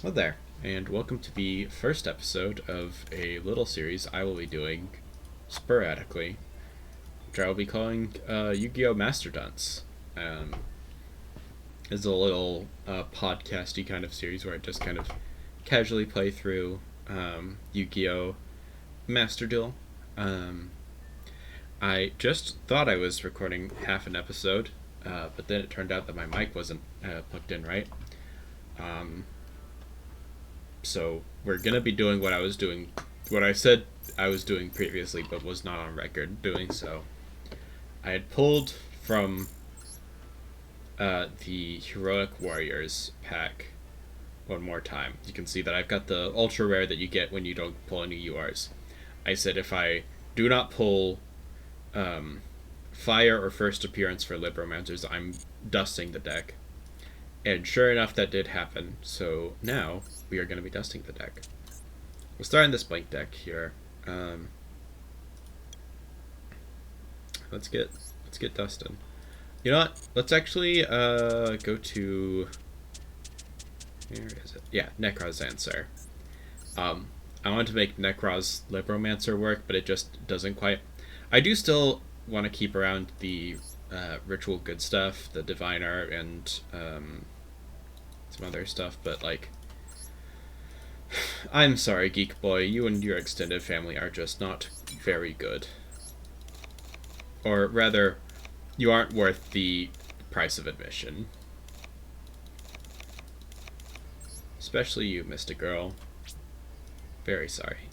Hello there, and welcome to the first episode of a little series I will be doing sporadically, which I will be calling Yu-Gi-Oh! Master Dunce. It's a little podcasty kind of series where I just kind of casually play through Yu-Gi-Oh! Master Duel. Um, I just thought I was recording half an episode, but then it turned out that my mic wasn't plugged in right. Um, So we're gonna be doing what I said I was doing previously, but was not on record doing so. I had pulled from the Heroic Warriors pack one more time. You can see that I've got the ultra rare that you get when you don't pull any URs. I said if I do not pull um, fire or first appearance for Libromancers, I'm dusting the deck. And sure enough, that did happen. So now we are going to be dusting the deck. We'll start in this blank deck here. Let's get dusted. You know what? Let's actually go to, where is it? Yeah, Necros Answer. I want to make Necros Libromancer work, but it just doesn't quite. I do still want to keep around the ritual good stuff, the diviner, and some other stuff, but like, I'm sorry, Geek Boy, you and your extended family are just not very good. Or rather, you aren't worth the price of admission. Especially you, Mr. Girl. Very sorry.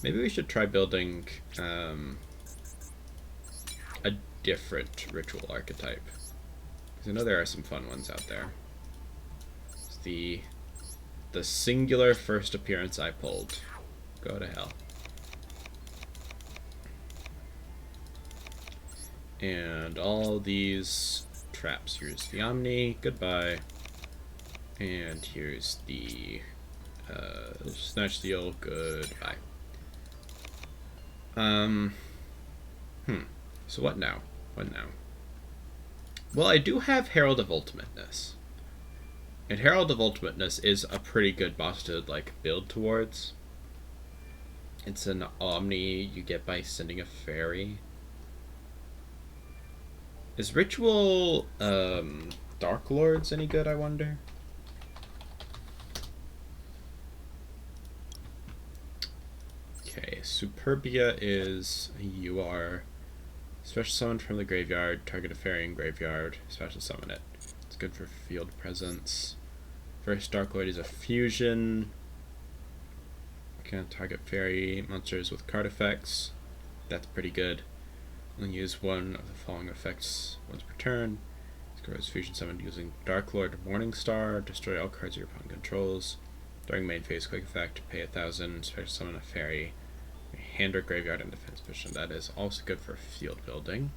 Maybe we should try building a different ritual archetype. Because I know there are some fun ones out there. It's the singular first appearance I pulled. Go to hell. And all these traps. Here's the Omni. Goodbye. And here's the Snatch Steel. Goodbye. So what now? Well, I do have Herald of Ultimateness. And Herald of Ultimateness is a pretty good boss to like build towards. It's an Omni you get by sending a fairy. Is Ritual Dark Lords any good, I wonder? Okay, Superbia is you are special summon from the graveyard, target a fairy in graveyard, special summon it. It's good for field presence. First Dark Lord is a fusion. Can't target fairy monsters with card effects. That's pretty good. Only use one of the following effects once per turn. This fusion summoned using Dark Lord Morningstar. Destroy all cards your opponent controls. During main phase, quick effect, pay 1,000. Special summon a fairy. Hand or graveyard in defense position. That is also good for field building.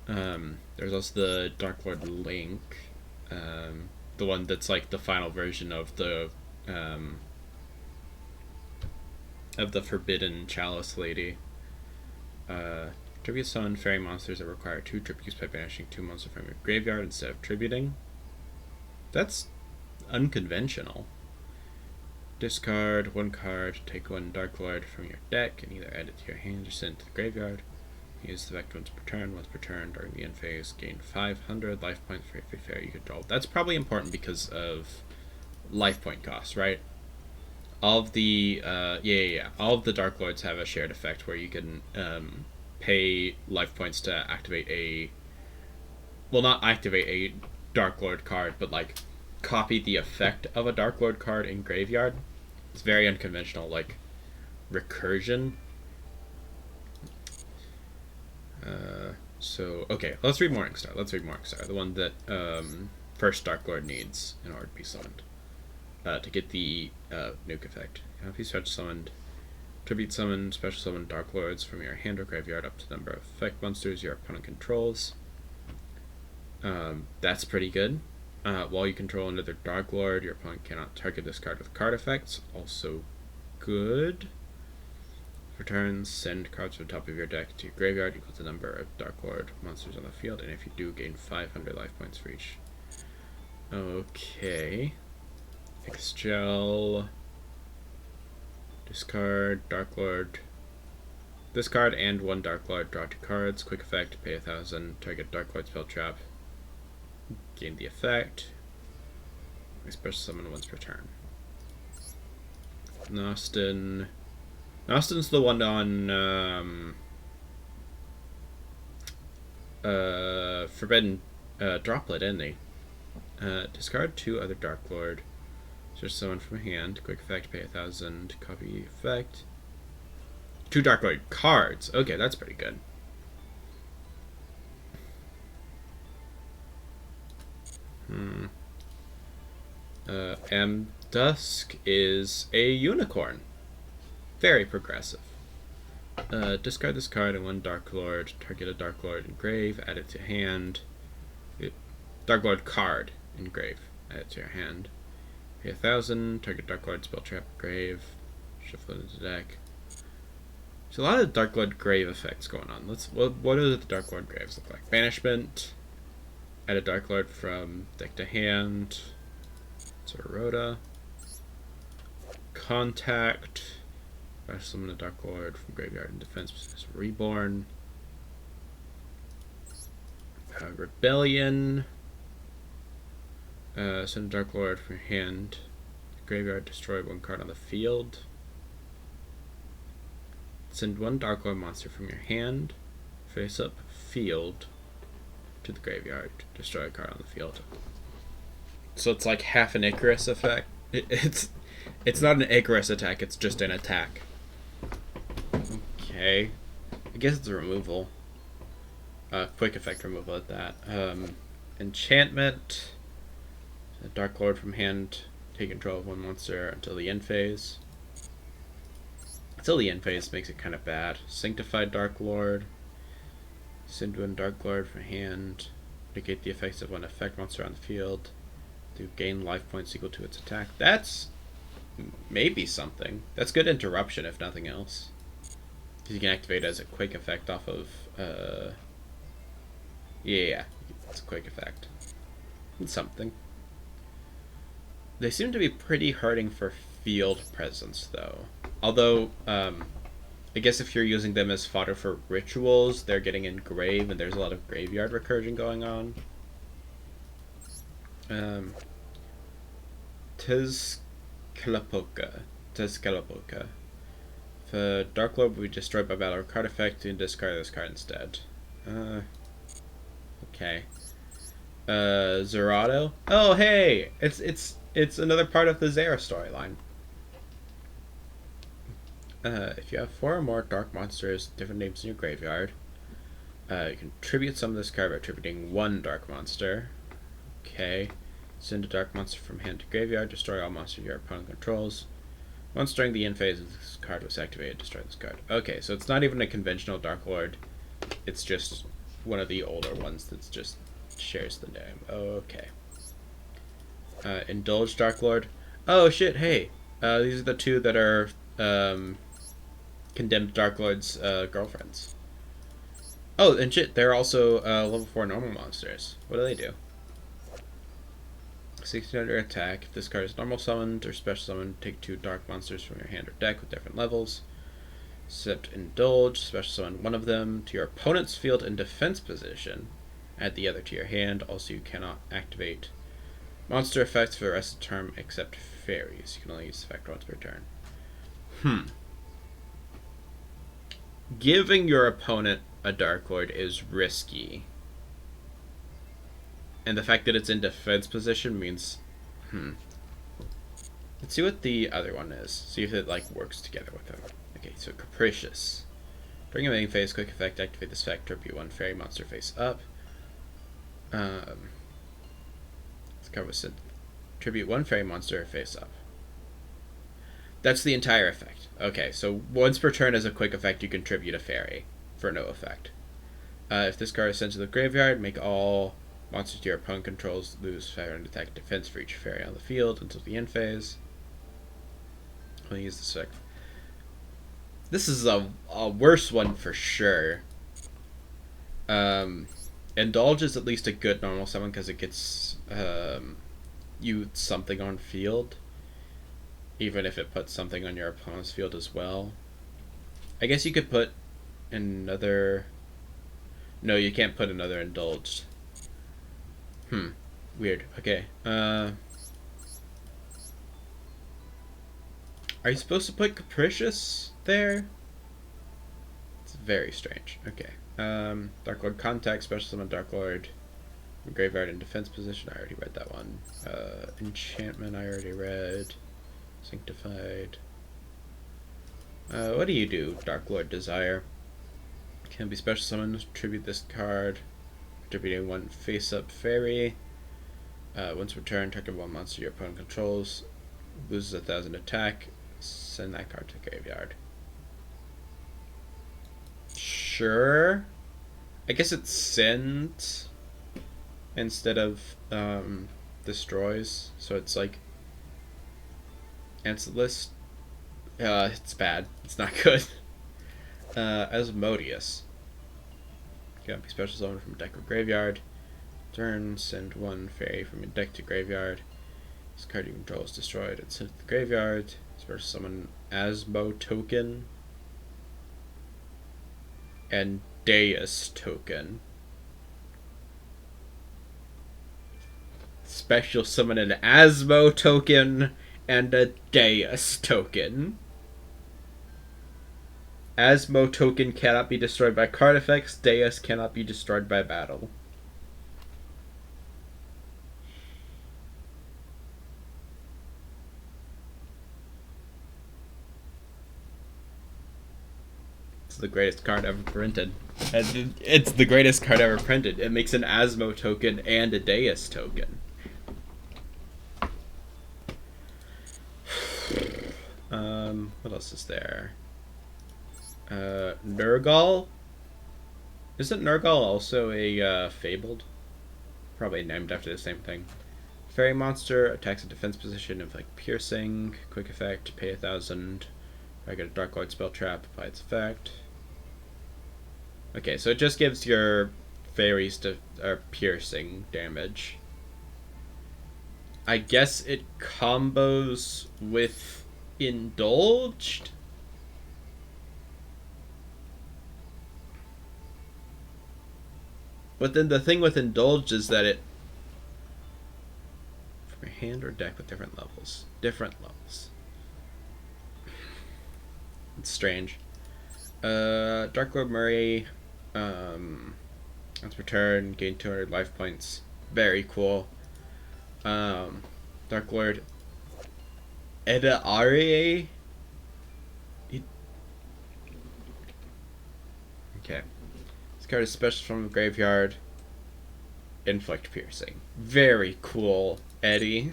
There's also the Dark Lord Link. The one that's like the final version of the Forbidden Chalice Lady. Tribute summon fairy monsters that require 2 tributes by banishing 2 monsters from your graveyard instead of tributing. That's unconventional. Discard 1 card, take 1 Dark Lord from your deck, and either add it to your hand or send it to the graveyard. Use the effect once per turn. Once per turn during the end phase, gain 500 life points for every fairy you control. That's probably important because of life point cost, right? All of the all of the Dark Lords have a shared effect where you can pay life points to activate not activate a Dark Lord card, but like copy the effect of a Dark Lord card in graveyard. It's very unconventional, like recursion. So okay, let's read Morningstar. The one that first Dark Lord needs in order to be summoned. To get the nuke effect. If you special summoned, tribute summon, special summon Dark Lords from your hand or graveyard up to the number of effect monsters your opponent controls. That's pretty good. While you control another Dark Lord, your opponent cannot target this card with card effects. Also good. Returns, send cards from the top of your deck to your graveyard equal to the number of Dark Lord monsters on the field, and if you do, gain 500 life points for each. Okay. Excel. Discard, Dark Lord. Discard and 1 Dark Lord, draw 2 cards. Quick effect, pay 1,000, target Dark Lord spell trap. Gain the effect. Special summon once per turn. Nostin. Nostin's the one on Forbidden Droplet, isn't he? Discard 2 other Dark Lord. Just summon from hand. Quick effect, pay 1,000. Copy effect. 2 Dark Lord cards. Okay, that's pretty good. Dusk is a unicorn. Very progressive. Discard this card and 1 Dark Lord. Target a Dark Lord in grave. Add it to hand. Dark Lord card in grave. Add it to your hand. Pay 1,000. Target Dark Lord spell trap grave. Shuffle it into the deck. There's a lot of Dark Lord grave effects going on. What do the Dark Lord graves look like? Banishment. Add a Dark Lord from deck to hand. Zoroda. Contact. Summon a Dark Lord from graveyard and defense. Reborn. Rebellion. Send a Dark Lord from your hand. Graveyard, destroy 1 card on the field. Send 1 Dark Lord monster from your hand. Face up field to the graveyard. Destroy a card on the field. So it's like half an Icarus effect. It's not an Icarus attack, it's just an attack. Okay. I guess it's a removal. Quick effect removal at that. Enchantment. A Dark Lord from hand. Take control of 1 monster until the end phase. Until the end phase makes it kind of bad. Sanctified Dark Lord. Send 1 Dark Lord from hand. Negate the effects of 1 effect monster on the field. To gain life points equal to its attack. That's maybe something. That's good interruption if nothing else. Because you can activate it as a quick effect off of yeah, it's a quick effect. It's something. They seem to be pretty hurting for field presence though. Although I guess if you're using them as fodder for rituals, they're getting in grave and there's a lot of graveyard recursion going on. Tezcatlipoca. If a Dark Lord will be destroyed by battle or card effect, you can discard this card instead. Okay. Zerato. Oh hey! It's another part of the Zera storyline. If you have 4 or more dark monsters, different names in your graveyard, you can tribute some of this card by attributing 1 dark monster. Okay. Send a dark monster from hand to graveyard, destroy all monsters your opponent controls. Once during the end phase this card was activated, destroy this card. Okay, so it's not even a conventional Dark Lord. It's just one of the older ones that just shares the name. Okay. Indulge Dark Lord. Oh shit, hey. These are the 2 that are condemned Dark Lord's girlfriends. Oh, and shit, they're also level 4 normal monsters. What do they do? 1600 attack. If this card is normal summoned or special summoned, take 2 dark monsters from your hand or deck with different levels. Except Indulge, special summon 1 of them to your opponent's field in defense position. Add the other to your hand. Also, you cannot activate monster effects for the rest of the term except fairies. You can only use the effect once per turn. Giving your opponent a Dark Lord is risky. And the fact that it's in defense position means... Let's see what the other one is. See if it, like, works together with them. Okay, so Capricious. During a main phase, quick effect, activate this effect, tribute 1 fairy monster face up. Let's cover this. Tribute 1 fairy monster face up. That's the entire effect. Okay, so once per turn as a quick effect, you can tribute a fairy for no effect. If this card is sent to the graveyard, make all monsters your opponent controls lose fire and attack defense for each fairy on the field until the end phase. I'll use this effect. This is a worse one for sure. Indulge is at least a good normal summon because it gets you something on field, even if it puts something on your opponent's field as well. I guess you could put another. No, you can't put another indulged. Weird. Okay. Are you supposed to put capricious there? It's very strange. Okay. Dark Lord Contact, Special Summon Dark Lord. Graveyard in defense position, I already read that one. Enchantment, I already read. Sanctified. What do you do, Dark Lord Desire? Can be special summoned, tribute this card. Attributing one face-up fairy. Once returned, target one monster your opponent controls. Loses 1,000 attack. Send that card to the graveyard. Sure. I guess it sends instead of destroys, so it's like answer list. It's bad. It's not good. Asmodeus. Can be special summon from deck or graveyard. Turn, send one fairy from your deck to graveyard. This card you control is destroyed. It's sent to the graveyard. Special summon Asmo token and Deus token. Special summon an Asmo token and a Deus token. Asmo token cannot be destroyed by card effects. Deus cannot be destroyed by battle. It's the greatest card ever printed. It's the greatest card ever printed. It makes an Asmo token and a Deus token. What else is there? Nurgle? Isn't Nurgle also a Fabled? Probably named after the same thing. Fairy monster, attacks a defense position of like piercing, quick effect, pay 1,000. I get a Dark Lord spell trap, apply its effect. Okay, so it just gives your fairies piercing damage. I guess it combos with Indulged? But then the thing with Indulged is that it... From your hand or deck with different levels. Different levels. It's strange. Dark Lord Murray. Let's return. Gain 200 life points. Very cool. Dark Lord Eda Arie. Okay. This card is special from the graveyard. Inflict piercing. Very cool, Eddie.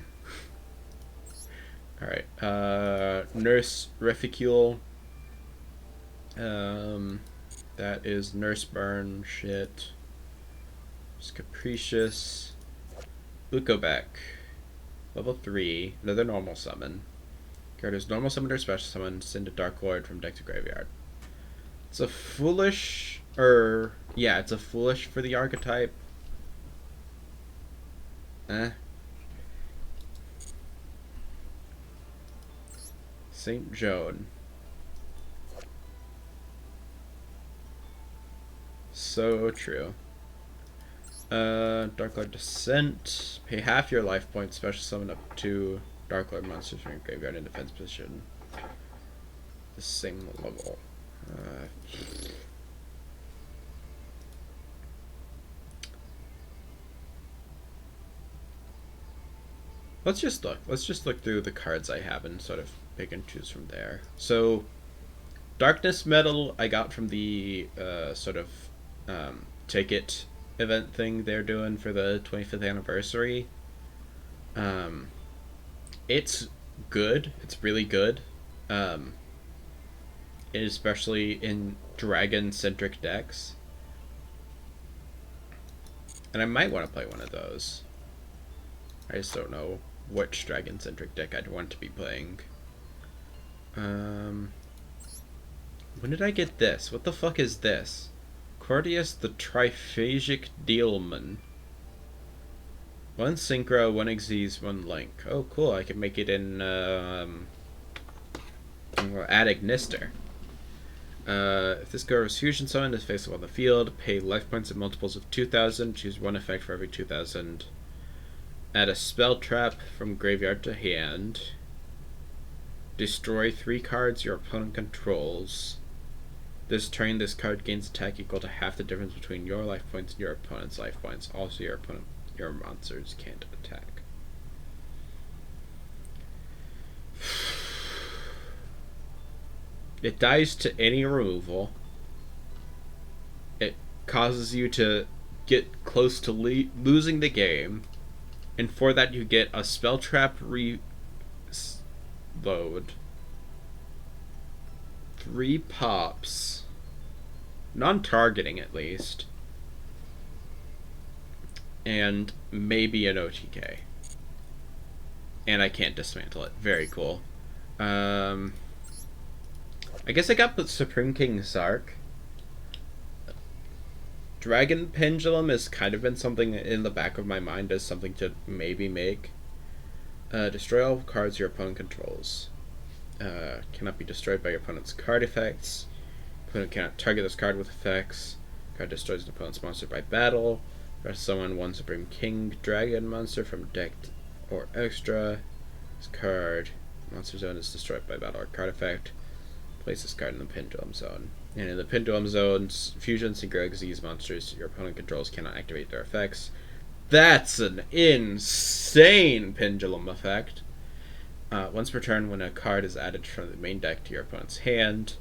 Alright. Nurse Reficule. That is Nurse Burn shit. It's Capricious. Ukobeck. Level 3. Another normal summon. Card is normal summon or special summon. Send a Dark Lord from deck to graveyard. It's a foolish... yeah, it's a foolish for the archetype. St. Joan. So true. Dark Lord Descent. Pay half your life points. Special summon up to Dark Lord monsters from your graveyard in defense position. The same level. Let's just look. Let's just look through the cards I have and sort of pick and choose from there. So, Darkness Metal I got from the sort of ticket event thing they're doing for the 25th anniversary. It's good. It's really good. Especially in dragon-centric decks. And I might want to play one of those. I just don't know which dragon-centric deck I'd want to be playing. When did I get this? What the fuck is this? Cordius the Triphasic Dealman. 1 Synchro, 1 Xyz, 1 Link. Oh, cool. I can make it in, add Ignister. If this goes Fusion Summon is face up on the field, pay life points at multiples of 2,000, choose 1 effect for every 2,000. Add a spell trap from graveyard to hand. Destroy 3 cards your opponent controls. This turn, this card gains attack equal to half the difference between your life points and your opponent's life points. Also, your monsters can't attack. It dies to any removal. It causes you to get close to losing the game. And for that you get a spell trap reload. 3 pops. Non-targeting at least. And maybe an OTK. And I can't dismantle it. Very cool. I guess I got the Supreme King Zark. Dragon Pendulum has kind of been something in the back of my mind as something to maybe make. Destroy all cards your opponent controls. Cannot be destroyed by your opponent's card effects. Opponent cannot target this card with effects. Card destroys an opponent's monster by battle. Summon 1 Supreme King Dragon monster from deck or extra. This card monster zone is destroyed by battle or card effect. Place this card in the Pendulum Zone. And in the Pendulum Zone, Fusion, Synchro, Xyz monsters your opponent controls cannot activate their effects. That's an insane Pendulum effect. Once per turn, when a card is added from the main deck to your opponent's hand,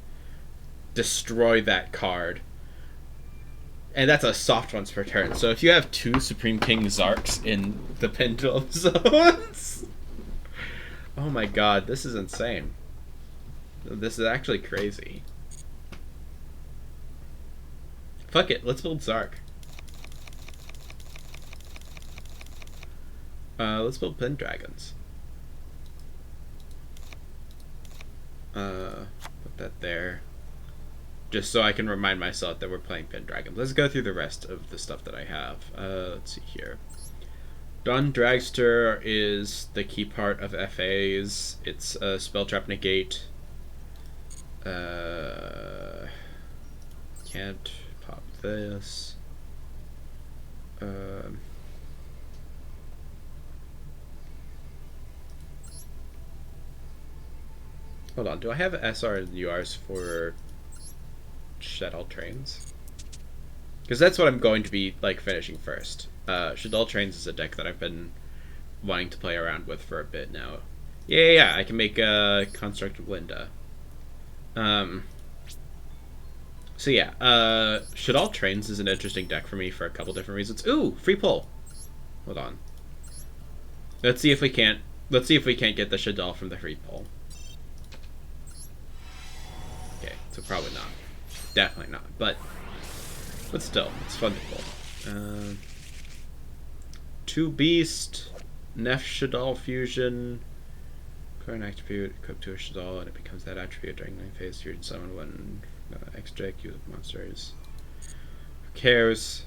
destroy that card. And that's a soft once per turn. So if you have 2 Supreme King Zarks in the Pendulum Zones... oh my god, this is insane. This is actually crazy. Fuck it, let's build Zark. Let's build Pendragons. Put that there. Just so I can remind myself that we're playing Pendragons. Let's go through the rest of the stuff that I have. Let's see here. Dawn Dragster is the key part of FAs. It's a Spell Trap Negate. Can't pop this. Hold on, do I have SR and URs for Shuttle Trains? Because that's what I'm going to be like finishing first. Shuttle Trains is a deck that I've been wanting to play around with for a bit now. Yeah, I can make a Construct of Linda. So yeah, Shuttle Trains is an interesting deck for me for a couple different reasons. Ooh, free pull. Hold on. Let's see if we can't get the Shadal from the free pull. Okay, so probably not. Definitely not. But still, it's fun to pull. 2 Beast, Neff Shadal Fusion. Current attribute, equip to a Shadal, and it becomes that attribute during main phase. Fusion summon when extra deck use monsters. Who cares?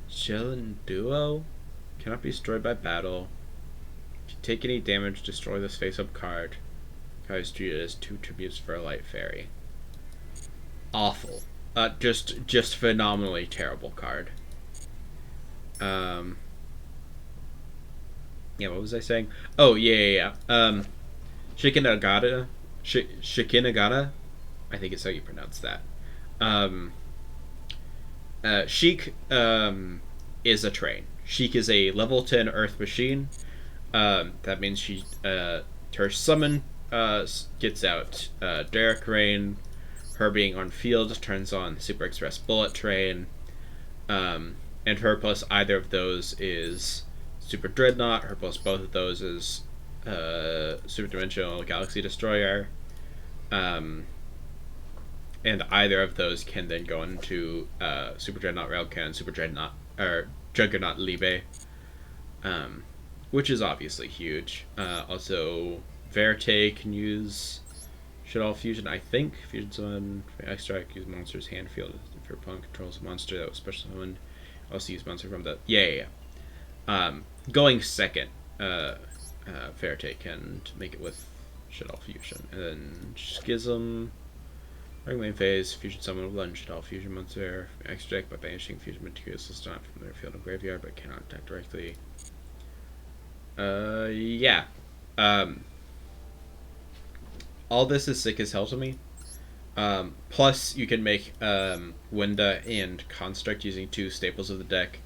Chillin' Duo cannot be destroyed by battle. If you take any damage, destroy this face-up card. Card is treated as 2 tributes for a light fairy. Awful. Just phenomenally terrible card. Yeah, what was I saying? Oh, yeah. Shikinagata? Shikinagata? I think it's how you pronounce that. Sheik is a train. Sheik is a level 10 Earth machine. That means she her summon gets out Derek Rain. Her being on field turns on Super Express Bullet Train. And her plus either of those is Super Dreadnought. Her plus both of those is Super Dimensional Galaxy Destroyer. And either of those can then go into Super Dreadnought Railcan, Super Dreadnought, or Juggernaut Libe, which is obviously huge. Also, Verite can use Shaddoll Fusion, I think. Fusion summon, extract, use monster's hand field. If your opponent controls a monster that was special summoned, also use monster from the. Yeah. Going second, Verite can make it with Shaddoll Fusion. And then Schism. During main phase, Fusion summon will lunge Shaddoll Fusion monster extract by banishing fusion materials listed from their field of graveyard but cannot attack directly. Yeah. All this is sick as hell to me. Plus, you can make Winda and Construct using 2 staples of the deck.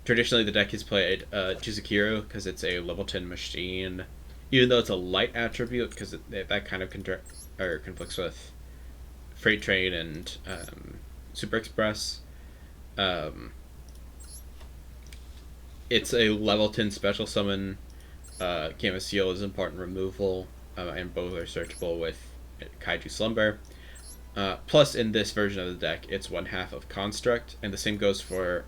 Traditionally, the deck is played Chizukiru because it's a level 10 machine, even though it's a light attribute because that kind of conflicts with Freight Train and Super Express. It's a level 10 special summon. Canvas Seal is important removal, and both are searchable with Kaiju Slumber. Plus, in this version of the deck, it's 1/2 of Construct, and the same goes for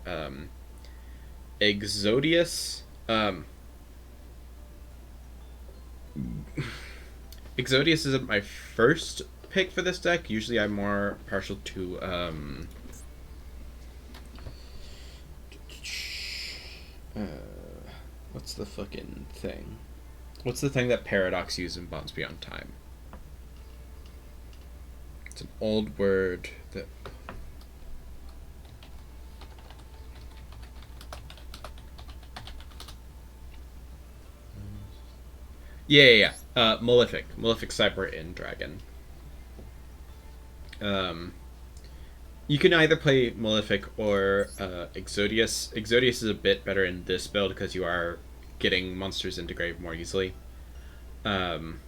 Exodius. Exodius isn't my first pick for this deck. Usually I'm more partial to what's the fucking thing? What's the thing that Paradox used in Bonds Beyond Time? It's an old word that... Yeah. Malefic. Malefic Cyber in Dragon. You can either play Malefic or Exodius. Exodius is a bit better in this build because you are getting monsters into grave more easily. And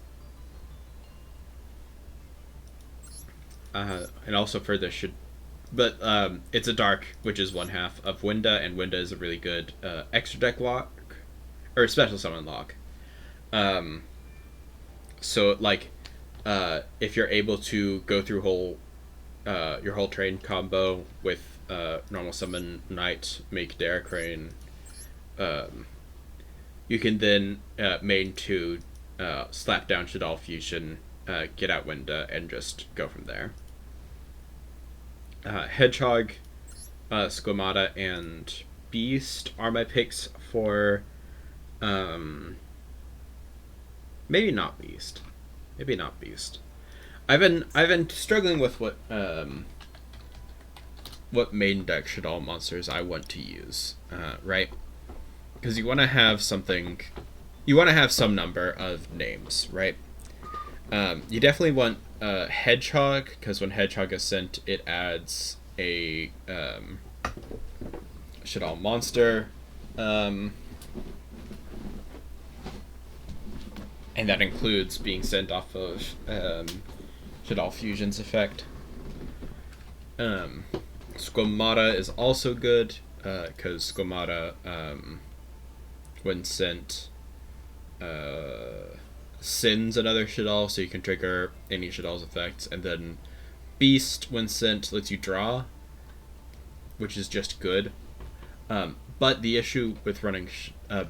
also for this should... But it's a dark, which is 1/2 of Winda, and Winda is a really good extra deck lock, or special summon lock. So like, if you're able to go through your whole train combo with normal summon Knight, make Derek Rain, you can then main 2, slap down Shaddoll Fusion, get out Winda, and just go from there. Hedgehog, Squamata, and Beast are my picks for... Maybe not Beast. I've been struggling with what main deck Shaddoll monsters I want to use, right? Because you want to have something, you want to have some number of names, right? You definitely want Hedgehog, because when Hedgehog is sent, it adds a Shaddoll monster. And that includes being sent off of Shaddoll Fusion's effect. Squamata is also good, because Squamata, when sent, sends another Shaddoll, so you can trigger any Shaddoll's effects. And then Beast, when sent, lets you draw, which is just good. But the issue with running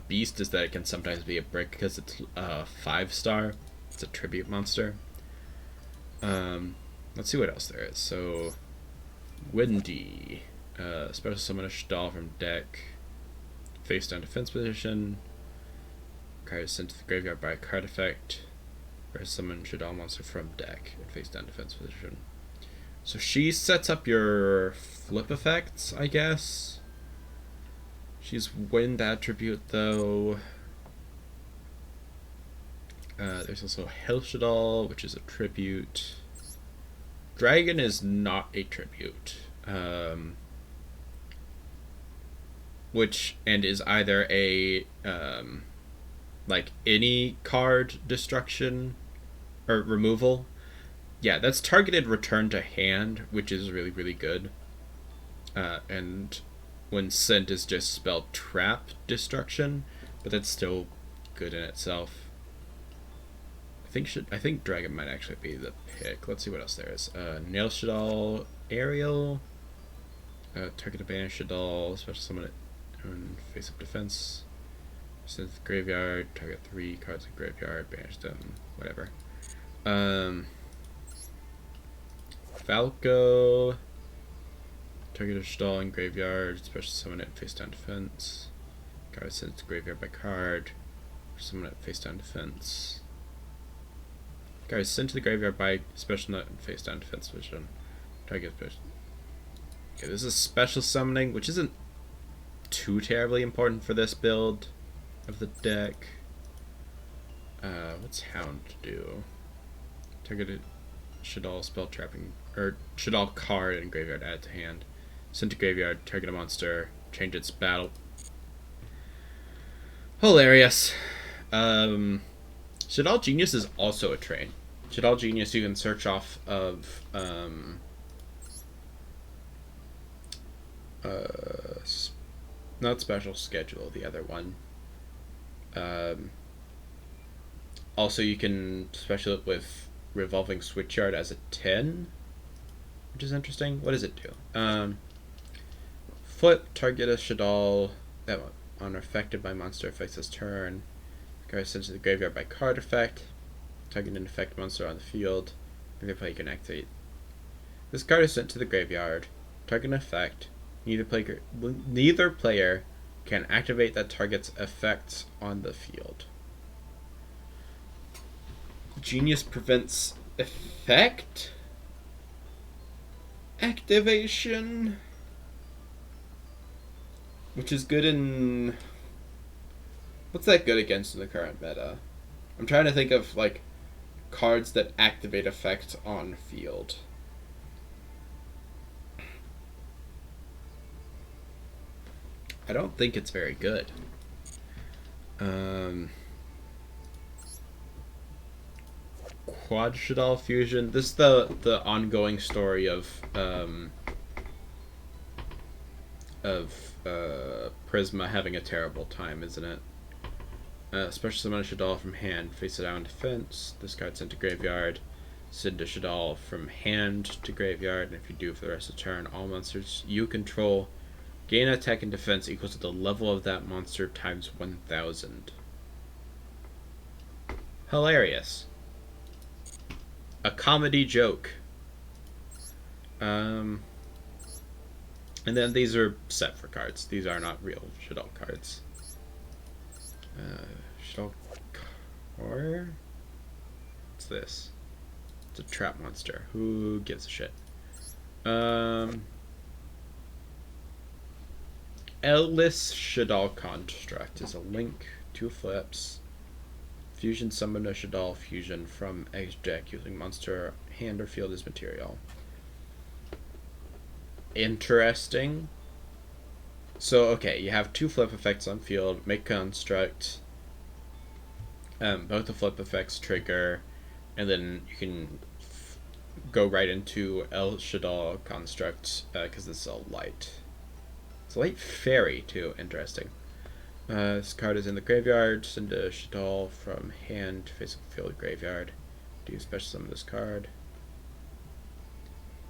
Beast is that it can sometimes be a brick because it's 5-star. It's a tribute monster. Let's see what else there is. So, Windy. Special summon a Shaddoll from deck. Face down defense position. Card is sent to the graveyard by a card effect. Or summon Shaddoll monster from deck at face down defense position. So she sets up your flip effects, I guess. She's Wind attribute, though. There's also Hell Shaddoll, which is a tribute. Dragon is not a tribute. Which, and is either a, like, any card destruction or removal. Yeah, that's targeted return to hand, which is really, really good. And when sent is just spelled trap destruction, but that's still good in itself. I think Dragon might actually be the pick. Let's see what else there is. Nail Shaddoll, Aerial, target a banish Shaddoll, special summon it, and face up defense. Send to the graveyard, target 3 cards in graveyard, banish them, whatever. Falco. Target a Shadal in graveyard, special summon it, face down defense. Card sent to graveyard by card. Summon it, face down defense. Card sent to the graveyard by special nut and face down defense vision. Target special. Okay, this is special summoning, which isn't too terribly important for this build of the deck. What's Hound do? Target a Shadal spell trapping, or Shadal card in graveyard, add to hand. Send to graveyard, target a monster, change its battle. Hilarious. Shadal Genius is also a train. Shadal Genius you can search off of not Special Schedule, the other one. Also you can special it with Revolving Switchyard as a 10, which is interesting. What does it do? Flip, target a Shadal that on affected by monster effects this turn. Card sent to the graveyard by card effect. Target an effect monster on the field. If they play, you can activate. This card is sent to the graveyard. Target an effect. Neither player can activate that target's effects on the field. Genius prevents effect activation, which is good in... What's that good against in the current meta? I'm trying to think of, like, cards that activate effects on field. I don't think it's very good. Quad Shadal Fusion. This is the ongoing story of Prisma having a terrible time, isn't it? Special summon a Shadal from hand, face it down defense. This card sent to graveyard. Send a Shadal from hand to graveyard, and if you do for the rest of the turn, all monsters you control gain attack and defense equal to the level of that monster times 1000. Hilarious. A comedy joke. And then these are set for cards. These are not real Shadal cards. Shadal Core? What's this? It's a trap monster. Who gives a shit? Ellis Shadal Construct is a link, 2 flips. Fusion summon a Shadal fusion from Edge deck using monster hand or field as material. Interesting. So, okay, you have 2 flip effects on field, make construct. Both the flip effects trigger, and then you can go right into El Shadal construct, because this is a light. It's a light fairy, too. Interesting. This card is in the graveyard. Send a Shadal from hand to face up field graveyard. Do special summon this card.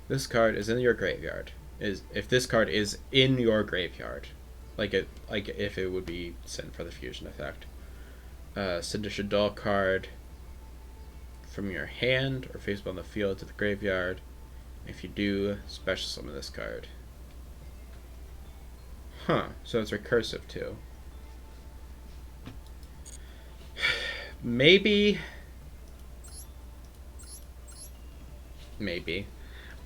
This card is in your graveyard. If this card is in your graveyard, like if it would be sent for the fusion effect. Send a Shadal card from your hand or face up on the field to the graveyard. If you do, special summon this card. Huh, so it's recursive too. Maybe.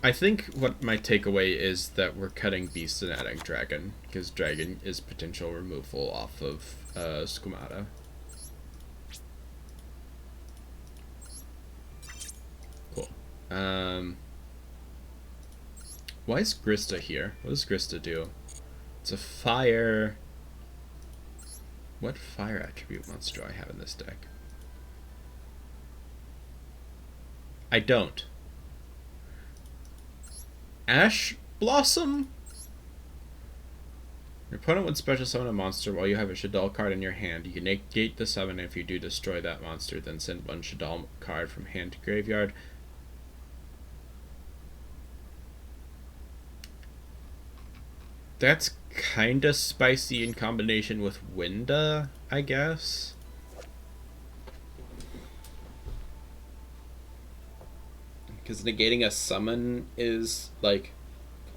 I think what my takeaway is that we're cutting Beast and adding Dragon, because Dragon is potential removal off of Squamata. Cool. Why is Grista here? What does Grista do? It's a fire... What fire attribute monster do I have in this deck? I don't. Ash Blossom? Your opponent would special summon a monster while you have a Shadal card in your hand. You can negate the summon. If you do, destroy that monster, then send 1 Shadal card from hand to graveyard. That's kinda spicy in combination with Winda. I guess. Because negating a summon is, like,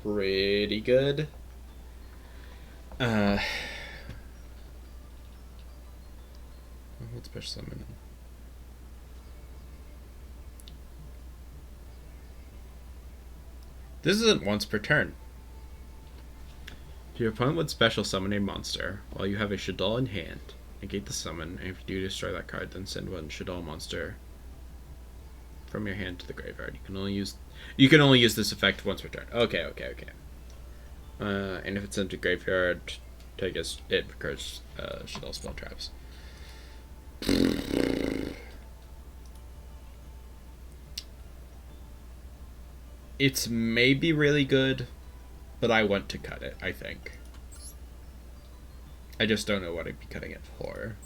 pretty good. Let's push summon. This isn't once per turn. If your opponent would special summon a monster while you have a Shaddoll in hand, negate the summon, and if you do destroy that card, then send one Shaddoll monster from your hand to the graveyard. You can only use this effect once per turn. Okay. And if it's sent to graveyard, take it recurs Shaddoll spell traps. It's maybe really good, but I want to cut it, I think. I just don't know what I'd be cutting it for.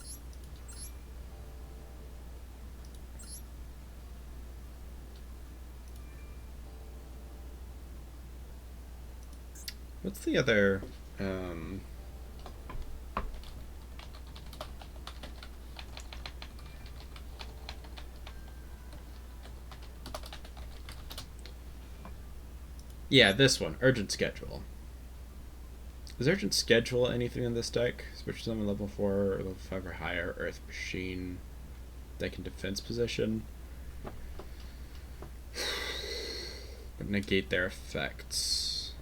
What's the other... Yeah, this one. Urgent Schedule. Is Urgent Schedule anything in this deck? Switch summon level 4 or level 5 or higher. Earth Machine. Deck in defense position. But negate their effects.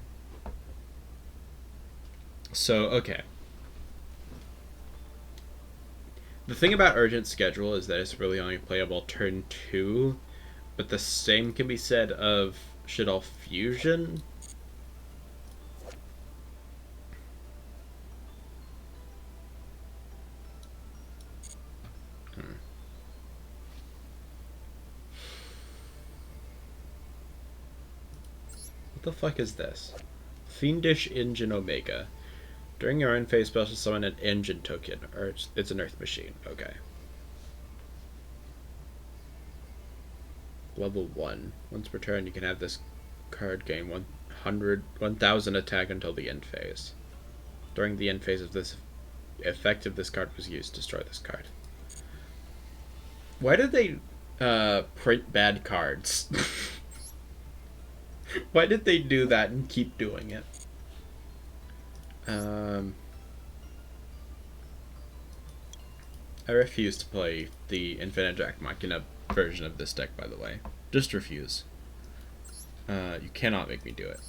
So, okay. The thing about Urgent Schedule is that it's really only playable turn 2. But the same can be said of Shaddoll Fusion. What the fuck is this? Fiendish Engine Omega. During your end phase, special summon an engine token, or it's an Earth Machine. Okay. Level 1. Once per turn, you can have this card gain 1,000 attack until the end phase. During the end phase of this effect, if this card was used, destroy this card. Why did they print bad cards? Why did they do that and keep doing it? I refuse to play the Infinite Jack Machina version of this deck, by the way. Just refuse. You cannot make me do it.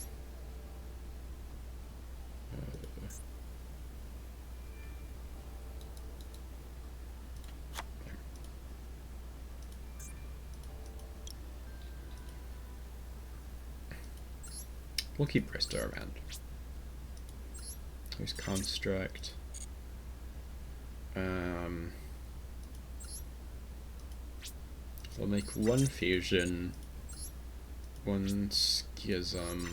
We'll keep Bristol around. There's Construct. We'll make one Fusion, one Schism,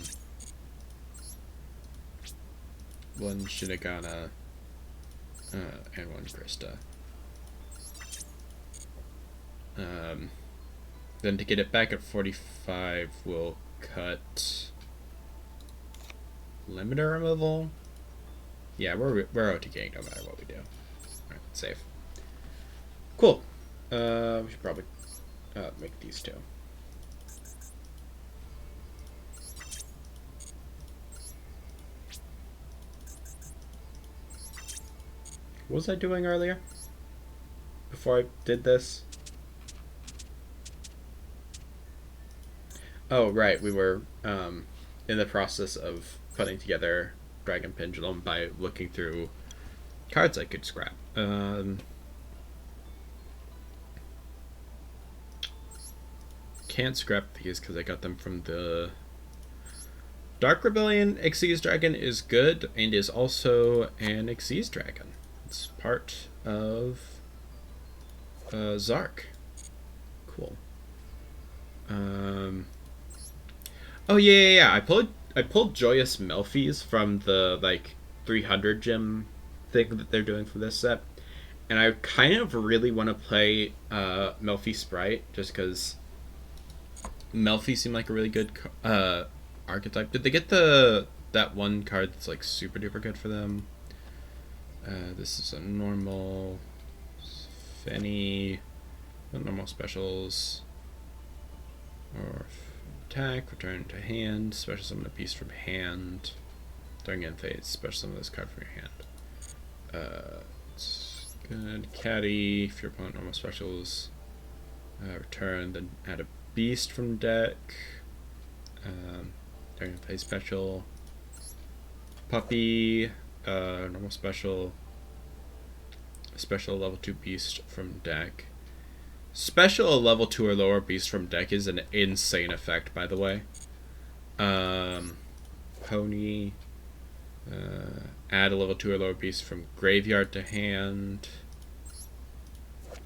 one Shinigana, and one Krista. Then to get it back at 45, we'll cut Limiter Removal. Yeah, we're OTKing no matter what we do. Alright, save. Cool. We should probably make these two. What was I doing earlier? Before I did this? Oh, right, we were in the process of putting together Dragon Pendulum by looking through cards I could scrap. Can't scrap these because I got them from the Dark Rebellion. Xyz Dragon is good and is also an Xyz Dragon. It's part of Zark. Cool. Oh yeah. I pulled Joyous Melfi's from the like 300 gem thing that they're doing for this set, and I kind of really want to play Melfi Sprite just because Melfi seemed like a really good archetype. Did they get that one card that's like super duper good for them? This is a normal. Any normal specials. Or attack, return to hand, special summon a beast from hand. During end phase, special summon this card from your hand. It's good. Caddy, if your opponent normal specials, return, then add a beast from deck. During end phase special. Puppy, normal special. Special level 2 beast from deck. Special level 2 or lower beast from deck is an insane effect, by the way. Pony. Add a level 2 or lower beast from graveyard to hand.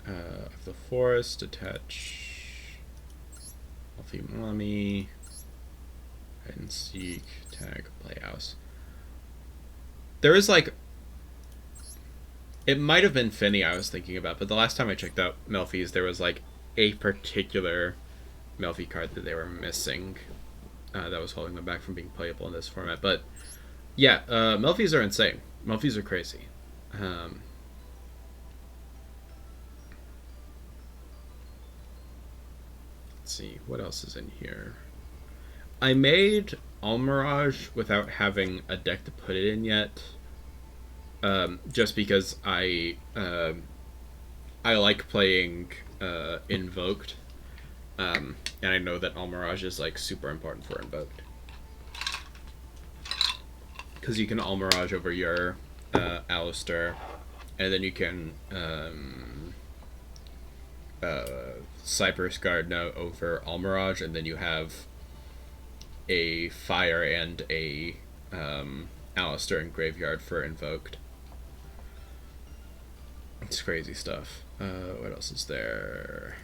Of the forest, attach. Healthy Mommy. Hide and seek. Tag. Playhouse. There is like. It might have been Finny I was thinking about, but the last time I checked out Melfi's, there was like a particular Melfi card that they were missing that was holding them back from being playable in this format. But yeah, Melfi's are insane. Melfi's are crazy. Let's see, what else is in here? I made Almirage without having a deck to put it in yet. Just because I like playing Invoked, and I know that Almirage is like super important for Invoked, because you can Almirage over your Alistair, and then you can Cypress Guard now over Almirage, and then you have a Fire and a Alistair in Graveyard for Invoked. It's crazy stuff. What else is there?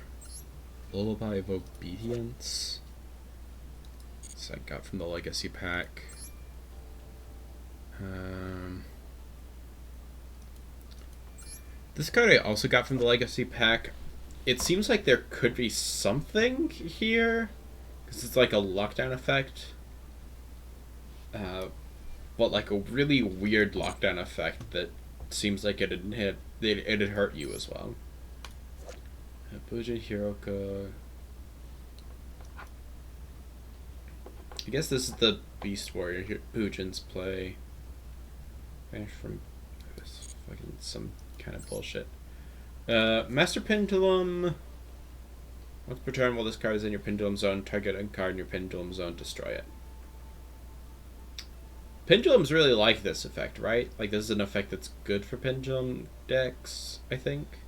Lullaby of Obedience. This I got from the Legacy pack. This card I also got from the Legacy pack. It seems like there could be something here, because it's like a lockdown effect. But like a really weird lockdown effect that seems like it'd hurt you as well. Puja Hiroka. I guess this is the Beast Warrior Pujin's play. Banish from fucking some kind of bullshit. Master Pendulum. Once per turn, while this card is in your Pendulum Zone, target a card in your Pendulum Zone, destroy it. Pendulums really like this effect, right? Like, this is an effect that's good for Pendulum decks, I think.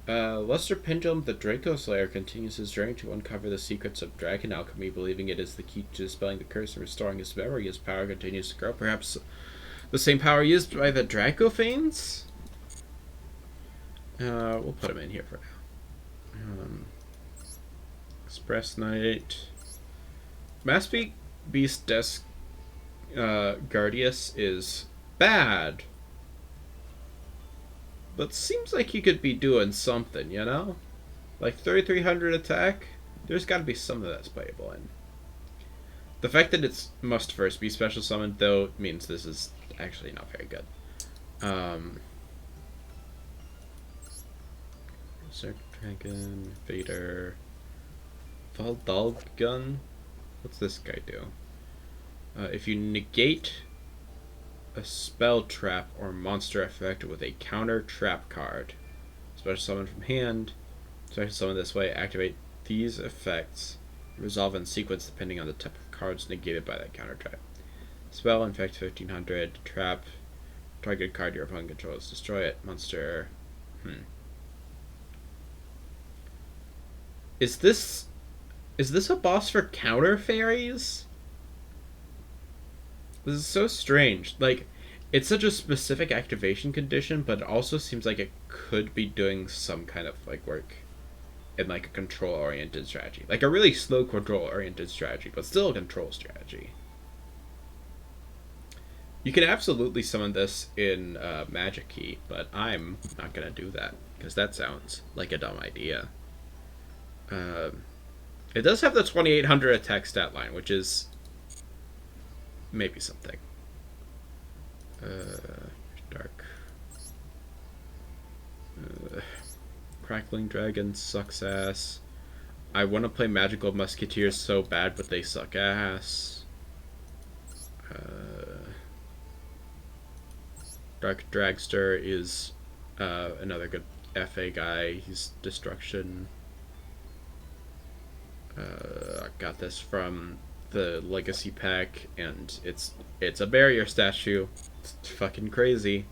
Luster Pendulum, the Draco Slayer, continues his journey to uncover the secrets of dragon alchemy, believing it is the key to dispelling the curse and restoring his memory. His power continues to grow. Perhaps the same power used by the Draco Fiends? We'll put him in here for now. Express Knight. Masspeak Beast Desk Guardius is bad, but seems like you could be doing something, you know? Like 3300 attack, there's got to be some of that's playable in. The fact that it's must first be special summoned, though, means this is actually not very good. Berserk Dragon, Vader, Valdalgun. What's this guy do? If you negate a spell trap or monster effect with a counter trap card, special summon from hand, special summon this way, activate these effects, resolve in sequence depending on the type of cards negated by that counter trap. Spell, infect 1500, trap, target card your opponent controls, destroy it, monster. Is this a boss for counter fairies? This is so strange. Like, it's such a specific activation condition, but it also seems like it could be doing some kind of like work in like a control-oriented strategy. Like a really slow control-oriented strategy, but still a control strategy. You can absolutely summon this in Magic Key, but I'm not going to do that, because that sounds like a dumb idea. It does have the 2800 attack stat line, which is maybe something. Dark. Crackling Dragon sucks ass. I want to play Magical Musketeers so bad, but they suck ass. Dark Dragster is another good FA guy. He's Destruction. I got this from the Legacy pack, and it's a barrier statue. It's fucking crazy.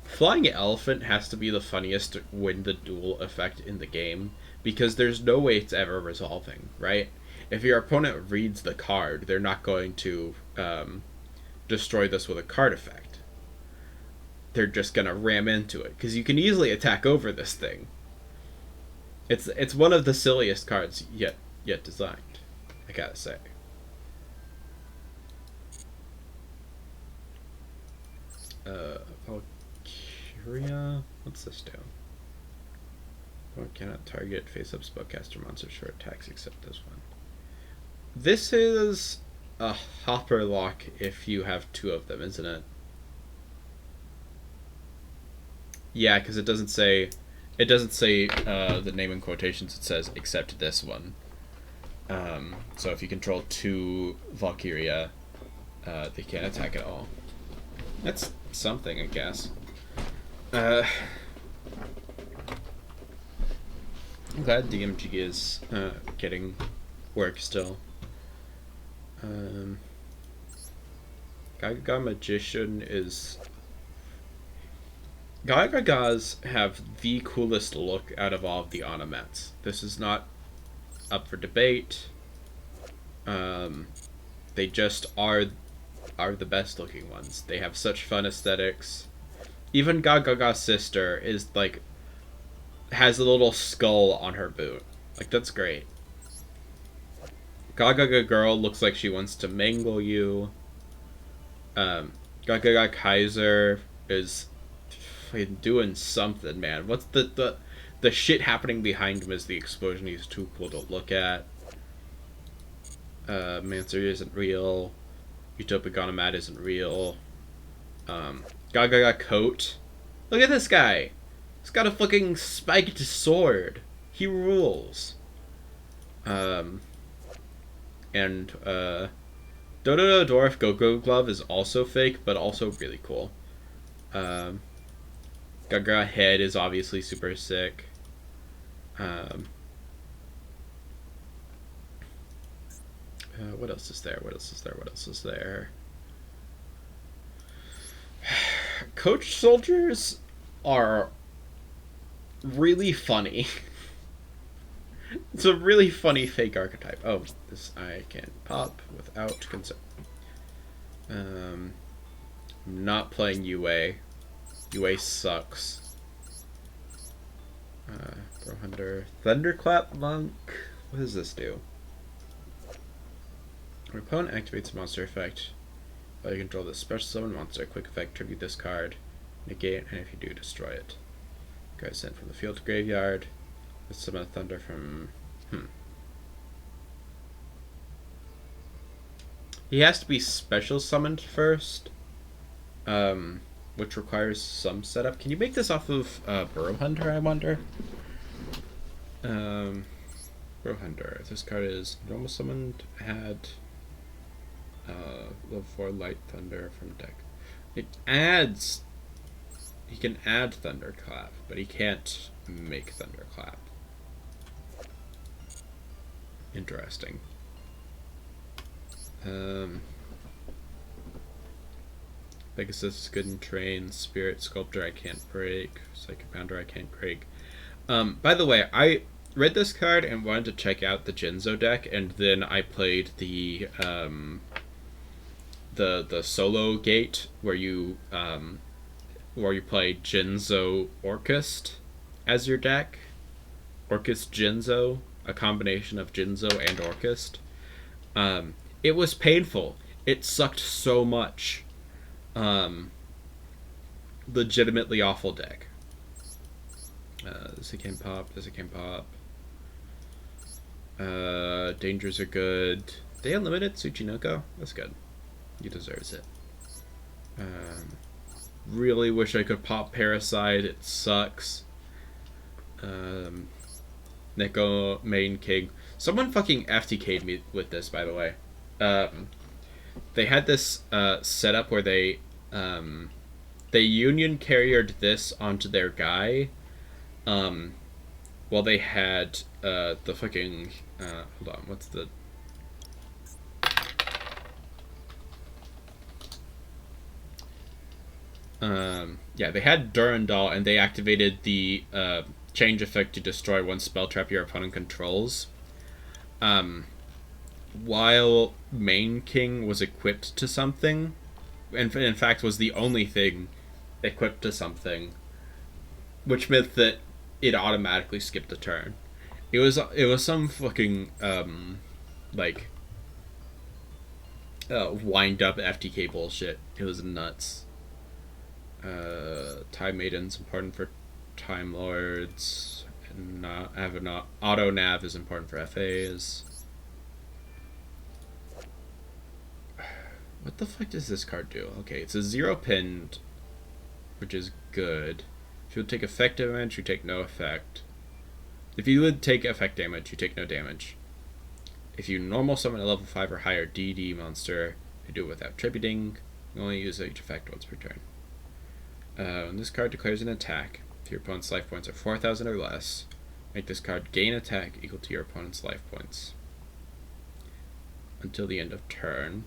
Flying Elephant has to be the funniest win the duel effect in the game, because there's no way it's ever resolving, right? If your opponent reads the card, they're not going to destroy this with a card effect. They're just gonna ram into it, because you can easily attack over this thing. It's one of the silliest cards yet designed, I gotta say. Valkyria? What's this do? Opponent cannot target face-up spellcaster monster short attacks except this one. This is a hopper lock if you have two of them, isn't it? Yeah, because it doesn't say the name in quotations. It says except this one. So if you control two Valkyria, they can't attack at all. That's something, I guess. I'm glad DMG is getting work still. Gaga Magician is... Gagas have the coolest look out of all of the Onomats. This is not up for debate. They just are the best looking ones. They have such fun aesthetics. Even Gaga's sister is like has a little skull on her boot. Like, that's great. Gaga Girl looks like she wants to mangle you. Gaga Kaiser is doing something, man. What's the shit happening behind him is the explosion. He's too cool to look at. Mancer isn't real. Utopic Onomat isn't real. Gaga coat. Look at this guy. He's got a fucking spiked sword. He rules. And Dodo Dwarf Go-Go Glove is also fake, but also really cool. Gaga Head is obviously super sick. What else is there? What else is there? What else is there? Coach soldiers are really funny. It's a really funny fake archetype. Oh, this I can pop without concern. I'm not playing UA. UA sucks. Bro Hunter. Thunderclap Monk. What does this do? Your opponent activates a monster effect. While you control this special summon monster, quick effect, tribute this card, negate, and if you do, destroy it. Guys sent from the field to graveyard. Let's summon a thunder from... He has to be special summoned first, which requires some setup. Can you make this off of Burrow Hunter, I wonder? Burrow Hunter. This card is normal summoned, add level 4 light thunder from deck. It adds... He can add Thunderclap, but he can't make Thunderclap. Interesting. Pegasus is good in train. Spirit Sculptor I can't break. Psychic Pounder I can't break. By the way, I read this card and wanted to check out the Jinzo deck, and then I played the solo gate where you play Jinzo Orchist as your deck. Orchist Jinzo, a combination of Jinzo and Orchist. It was painful. It sucked so much. Legitimately awful deck. This can pop. This can pop. Dangers are good. They unlimited Tsuchinoko? That's good. He deserves it. Really wish I could pop Parasite. It sucks. Neko, Main King. Someone fucking FTK'd me with this, by the way. They had this setup where they union carriered this onto their guy, while they had the fucking hold on, what's the yeah, they had Durandal, and they activated the change effect to destroy one spell trap your opponent controls. While Main King was equipped to something, and in fact was the only thing equipped to something, which meant that it automatically skipped a turn. It was some fucking wind up FTK bullshit. It was nuts. Time Maiden's important for Time Lords, and have an auto nav is important for FAs. What the fuck does this card do? Okay, it's a 0 pinned, which is good. If you would take effect damage, you take no effect. If you would take effect damage, you take no damage. If you normal summon a level 5 or higher DD monster, you do it without tributing. You only use each effect once per turn. When this card declares an attack, if your opponent's life points are 4,000 or less, make this card gain attack equal to your opponent's life points. Until the end of turn.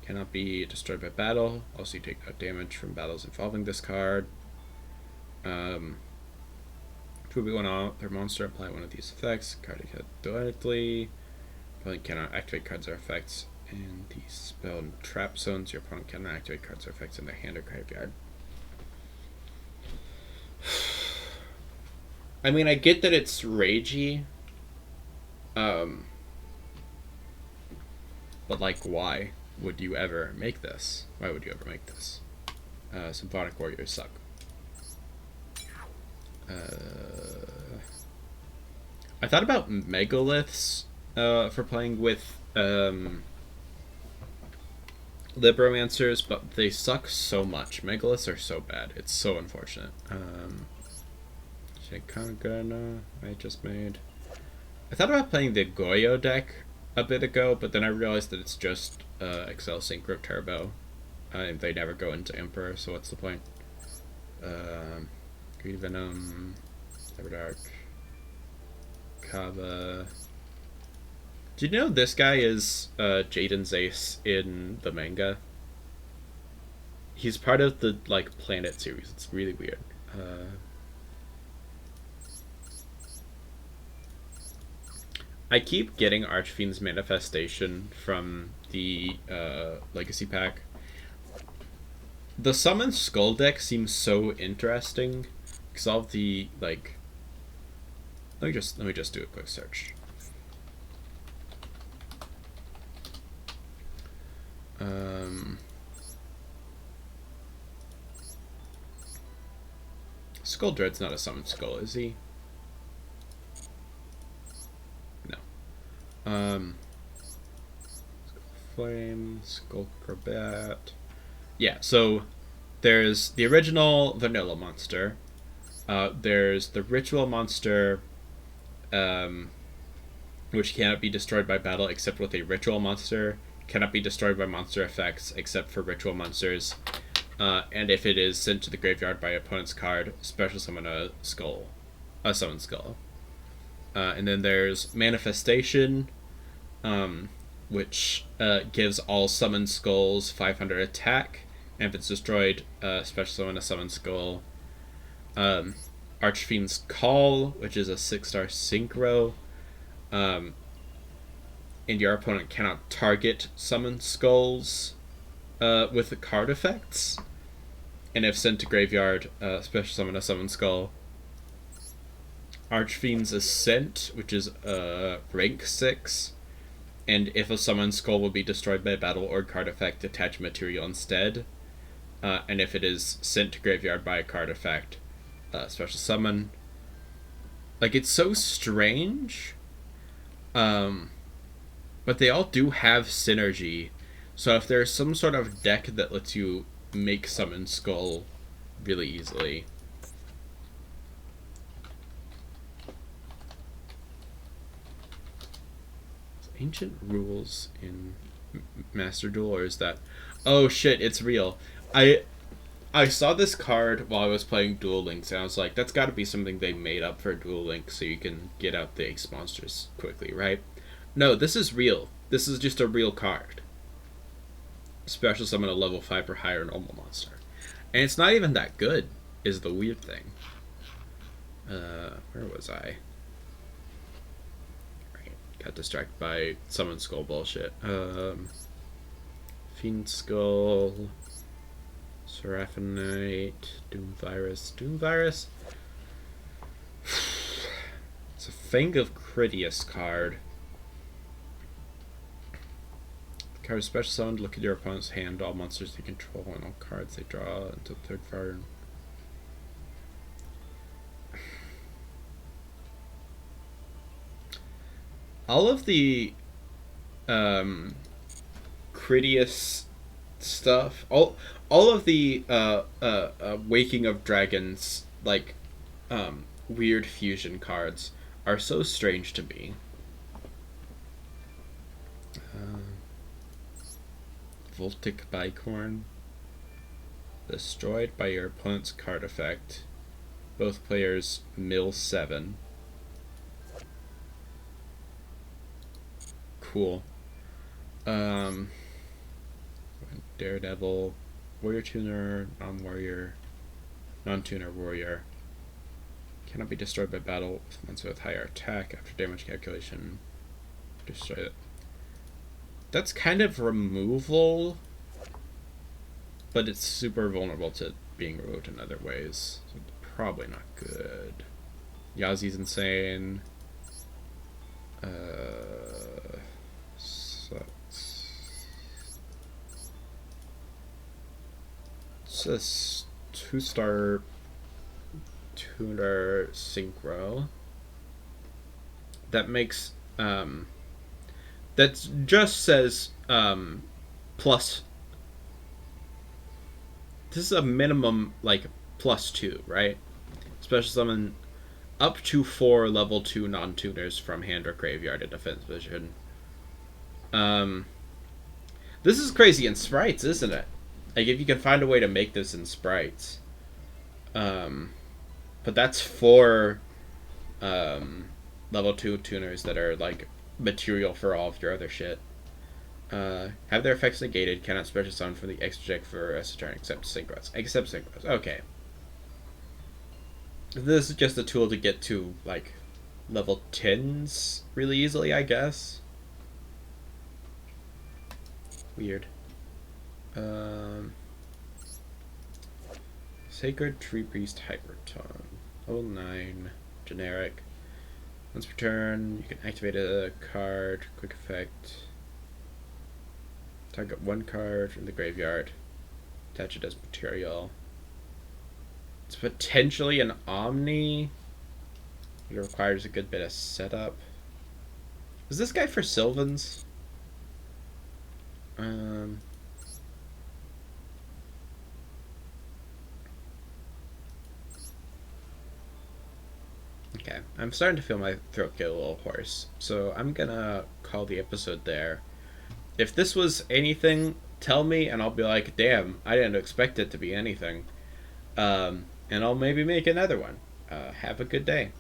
Cannot be destroyed by battle. Also, you take no damage from battles involving this card. If we want to their monster, apply one of these effects. Card hit directly. Opponent cannot activate cards or effects in the spell and trap zones. Your opponent cannot activate cards or effects in their hand or graveyard. I mean, I get that it's ragey. But like, why would you ever make this? Why would you ever make this? Symphonic Warriors suck. I thought about megaliths for playing with Libromancers, but they suck so much. Megaliths are so bad. It's so unfortunate. Shikangana I just made. I thought about playing the Goyo deck a bit ago, but then I realized that it's just Excel Synchro Turbo. And they never go into Emperor, so what's the point? Green Venom, Cyberdark, Kava. Did you know this guy is Jaden's ace in the manga? He's part of the Planet series. It's really weird. I keep getting Archfiend's Manifestation from the Legacy pack. The Summon Skull deck seems so interesting because all of the let me just do a quick search. Skull Dread's not a Summon Skull, is he? No. Flame, Skull Crobat. Yeah, so there's the original vanilla monster. There's the ritual monster, which cannot be destroyed by battle except with a ritual monster. Cannot be destroyed by monster effects except for ritual monsters. And if it is sent to the graveyard by opponent's card, special summon a summon skull. And then there's Manifestation, which gives all summoned skulls 500 attack, and if it's destroyed, special summon a summoned skull. Archfiend's Call, which is a 6-star synchro, and your opponent cannot target summoned skulls with the card effects, and if sent to graveyard, special summon a summoned skull. Archfiend's Ascent, which is rank 6, and if a summoned skull will be destroyed by battle or card effect, attach material instead. And if it is sent to graveyard by a card effect, special summon. It's so strange. But they all do have synergy. So if there's some sort of deck that lets you make summon Skull really easily. Ancient rules in Master Duel, or is that... Oh shit, it's real. I saw this card while I was playing Duel Links, and I was like, that's got to be something they made up for Duel Links so you can get out the Ace monsters quickly, right? No, this is real. This is just a real card. Special summon a level 5 or higher normal monster. And it's not even that good, is the weird thing. Where was I? Right, got distracted by Summon Skull bullshit. Fiend Skull... Seraphinite, Doom Virus. Doom Virus? It's a Fang of Critias card. The card is special summoned. Look at your opponent's hand, all monsters they control, and all cards they draw until the third card. All of the Critias stuff, all of the Waking of Dragons, like weird fusion cards are so strange to me. Voltic Bicorn. Destroyed by your opponent's card effect. Both players mill 7. Cool. Daredevil, Warrior Tuner, non-tuner warrior. Cannot be destroyed by battle with monster with higher attack. After damage calculation, destroy it. That's kind of removal, but it's super vulnerable to being removed in other ways. So probably not good. Yazi's insane. Sucks. It's a 2-star tuner synchro. That makes that just says plus. This is a minimum like +2, right? Special summon up to 4 level 2 non-tuners from hand or graveyard in defense position. This is crazy in sprites, isn't it? Like if you can find a way to make this in sprites. But that's 4 level 2 tuners that are like material for all of your other shit. Have their effects negated, cannot special summon from the extra deck for rest of turn except synchros. Except synchros. Okay. This is just a tool to get to like level 10s really easily, I guess. Weird. Sacred Tree Priest Hypertone. Level 9. Generic. Once per turn, you can activate a card. Quick effect. Target 1 card from the graveyard. Attach it as material. It's potentially an Omni. It requires a good bit of setup. Is this guy for Sylvans? Okay, I'm starting to feel my throat get a little hoarse, so I'm gonna call the episode there. If this was anything, tell me, and I'll be like, damn, I didn't expect it to be anything. And I'll maybe make another one. Have a good day.